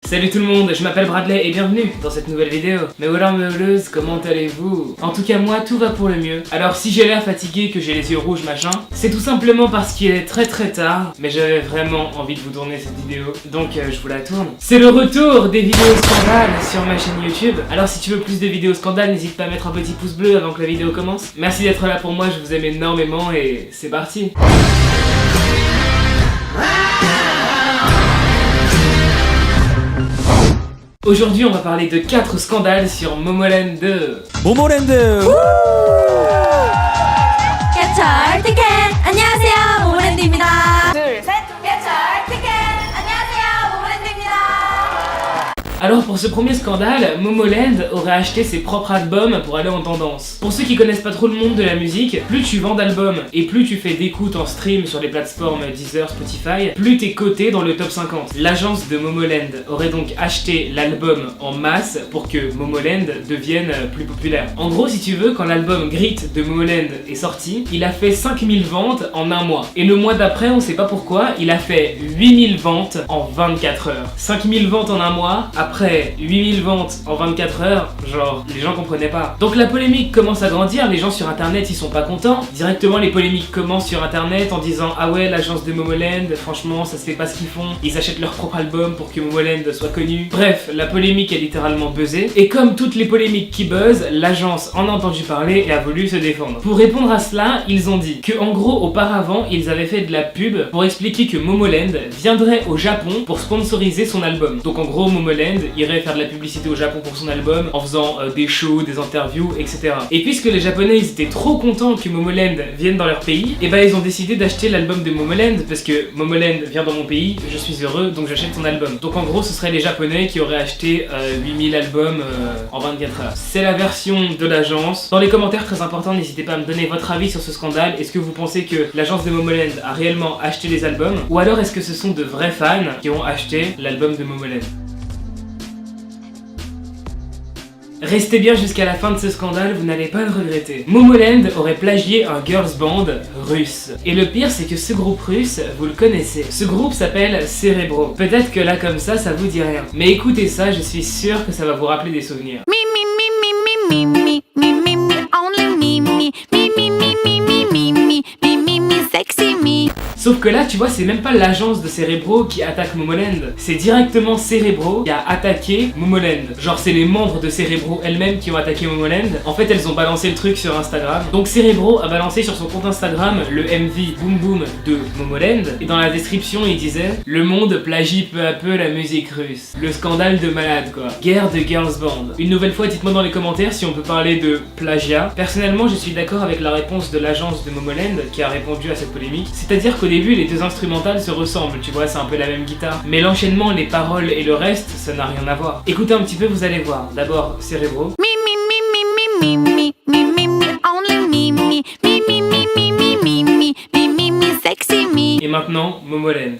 Salut tout le monde, je m'appelle Bradley et bienvenue dans cette nouvelle vidéo. Mais voilà meuleuse, comment allez-vous? En tout cas moi tout va pour le mieux. Alors si j'ai l'air fatigué, que j'ai les yeux rouges machin, c'est tout simplement parce qu'il est très tard, mais j'avais vraiment envie de vous tourner cette vidéo, donc je vous la tourne. C'est le retour des vidéos scandales sur ma chaîne YouTube. Alors si tu veux plus de vidéos scandales, n'hésite pas à mettre un petit pouce bleu avant que la vidéo commence. Merci d'être là pour moi, je vous aime énormément et c'est parti. Aujourd'hui, on va parler de 4 scandales sur Momoland 2. 모모랜드! 개철 티켓! 안녕하세요, 모모랜드입니다. 둘, 셋! 개철 티켓! 안녕하세요, 모모랜드입니다. Alors pour ce premier scandale, Momoland aurait acheté ses propres albums pour aller en tendance. Pour ceux qui connaissent pas trop le monde de la musique, plus tu vends d'albums et plus tu fais d'écoutes en stream sur les plateformes Deezer, Spotify, plus t'es coté dans le top 50. L'agence de Momoland aurait donc acheté l'album en masse pour que Momoland devienne plus populaire. En gros, si tu veux, quand l'album Grit de Momoland est sorti, il a fait 5000 ventes en un mois. Et le mois d'après, on sait pas pourquoi, il a fait 8000 ventes en 24 heures. 5000 ventes en un mois, après 8000 ventes en 24 heures, genre, les gens comprenaient pas. Donc la polémique commence à grandir, les gens sur internet ils sont pas contents. Directement les polémiques commencent sur internet en disant ah ouais, l'agence de Momoland, franchement ça se fait pas ce qu'ils font, ils achètent leur propre album pour que Momoland soit connu. Bref, la polémique a littéralement buzzé. Et comme toutes les polémiques qui buzzent, l'agence en a entendu parler et a voulu se défendre. Pour répondre à cela, ils ont dit que en gros auparavant ils avaient fait de la pub pour expliquer que Momoland viendrait au Japon pour sponsoriser son album. Donc en gros Momoland irait faire de la publicité au Japon pour son album en faisant des shows, des interviews, etc. Et puisque les Japonais ils étaient trop contents que Momoland vienne dans leur pays, et bah ils ont décidé d'acheter l'album de Momoland parce que Momoland vient dans mon pays, je suis heureux donc j'achète son album. Donc en gros ce serait les Japonais qui auraient acheté 8000 albums en 24 heures. C'est la version de l'agence. Dans les commentaires très importants, n'hésitez pas à me donner votre avis sur ce scandale. Est-ce que vous pensez que l'agence de Momoland a réellement acheté les albums ou alors est-ce que ce sont de vrais fans qui ont acheté l'album de Momoland? Restez bien jusqu'à la fin de ce scandale, vous n'allez pas le regretter. Momoland aurait plagié un girls band russe. Et le pire, c'est que ce groupe russe, vous le connaissez. Ce groupe s'appelle Cerebro. Peut-être que là, comme ça vous dit rien. Mais écoutez ça, je suis sûr que ça va vous rappeler des souvenirs. Sauf que là, tu vois, c'est même pas l'agence de Cerebro qui attaque Momoland, c'est directement Cerebro qui a attaqué Momoland. Genre, c'est les membres de Cerebro elles-mêmes qui ont attaqué Momoland. En fait, elles ont balancé le truc sur Instagram. Donc Cerebro a balancé sur son compte Instagram le MV Boom Boom de Momoland. Et dans la description, il disait « Le monde plagie peu à peu la musique russe. Le scandale de malade, quoi. Guerre de girls band. » Une nouvelle fois, dites-moi dans les commentaires si on peut parler de plagiat. Personnellement, je suis d'accord avec la réponse de l'agence de Momoland qui a répondu à cette polémique. C'est-à-dire qu'au début, les deux instrumentales se ressemblent, tu vois, c'est un peu la même guitare. Mais l'enchaînement, les paroles et le reste, ça n'a rien à voir. Écoutez un petit peu, vous allez voir. D'abord, Cerebro. Et maintenant, Momoland.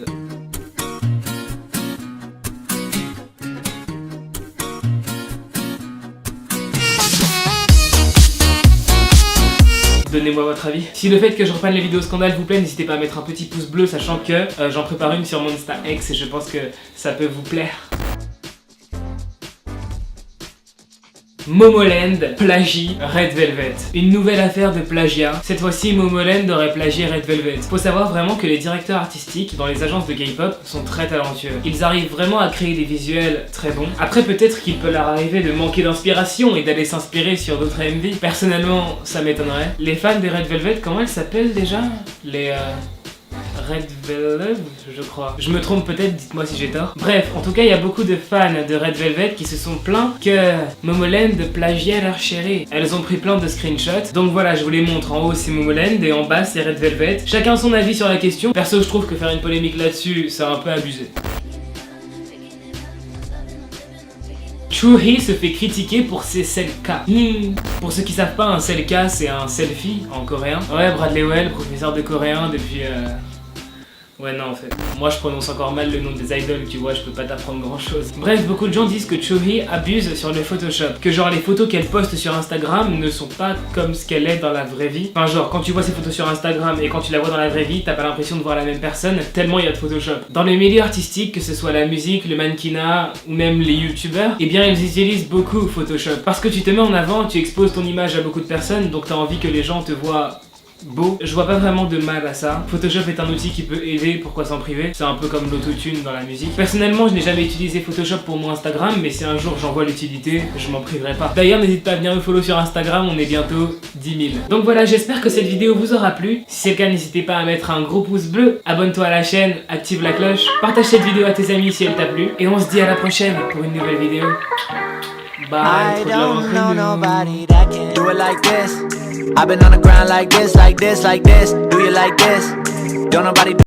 Donnez-moi votre avis. Si le fait que je reprenne les vidéos scandales vous plaît, n'hésitez pas à mettre un petit pouce bleu, sachant que j'en prépare une sur mon Insta X et je pense que ça peut vous plaire. Momoland plagie Red Velvet. Une nouvelle affaire de plagiat. Cette fois-ci, Momoland aurait plagié Red Velvet. Faut savoir vraiment que les directeurs artistiques dans les agences de K-pop sont très talentueux. Ils arrivent vraiment à créer des visuels très bons. Après, peut-être qu'il peut leur arriver de manquer d'inspiration et d'aller s'inspirer sur d'autres MV. Personnellement, ça m'étonnerait. Les fans des Red Velvet, comment elles s'appellent déjà? Les Red Velvet, je crois. Je me trompe peut-être, dites-moi si j'ai tort. Bref, en tout cas, il y a beaucoup de fans de Red Velvet qui se sont plaints que Momoland plagiait leur chérie. Elles ont pris plein de screenshots. Donc voilà, je vous les montre. En haut, c'est Momoland et en bas, c'est Red Velvet. Chacun son avis sur la question. Perso, je trouve que faire une polémique là-dessus, c'est un peu abusé. Chuhee se fait critiquer pour ses selka. Pour ceux qui savent pas, un selka, c'est un selfie en coréen. Ouais, Bradley Well, professeur de coréen depuis... Ouais non en fait. Moi je prononce encore mal le nom des idoles, tu vois, je peux pas t'apprendre grand chose. Bref, beaucoup de gens disent que Chobi abuse sur le Photoshop, que genre les photos qu'elle poste sur Instagram ne sont pas comme ce qu'elle est dans la vraie vie. Enfin genre quand tu vois ses photos sur Instagram et quand tu la vois dans la vraie vie, t'as pas l'impression de voir la même personne tellement il y a de Photoshop. Dans le milieu artistique, que ce soit la musique, le mannequinat ou même les youtubeurs, eh bien ils utilisent beaucoup Photoshop. Parce que tu te mets en avant, tu exposes ton image à beaucoup de personnes, donc t'as envie que les gens te voient beau. Je vois pas vraiment de mal à ça. Photoshop est un outil qui peut aider, pourquoi s'en priver? C'est un peu comme l'autotune dans la musique. Personnellement, je n'ai jamais utilisé Photoshop pour mon Instagram, mais si un jour j'en vois l'utilité, je m'en priverai pas. D'ailleurs, n'hésite pas à venir me follow sur Instagram, on est bientôt 10 000. Donc voilà, j'espère que cette vidéo vous aura plu. Si c'est le cas, n'hésitez pas à mettre un gros pouce bleu, abonne-toi à la chaîne, active la cloche, partage cette vidéo à tes amis si elle t'a plu, et on se dit à la prochaine pour une nouvelle vidéo. Bye, I don't know nobody that can do it like this. I've been on the ground like this, like this, like this. Do you like this? Don't nobody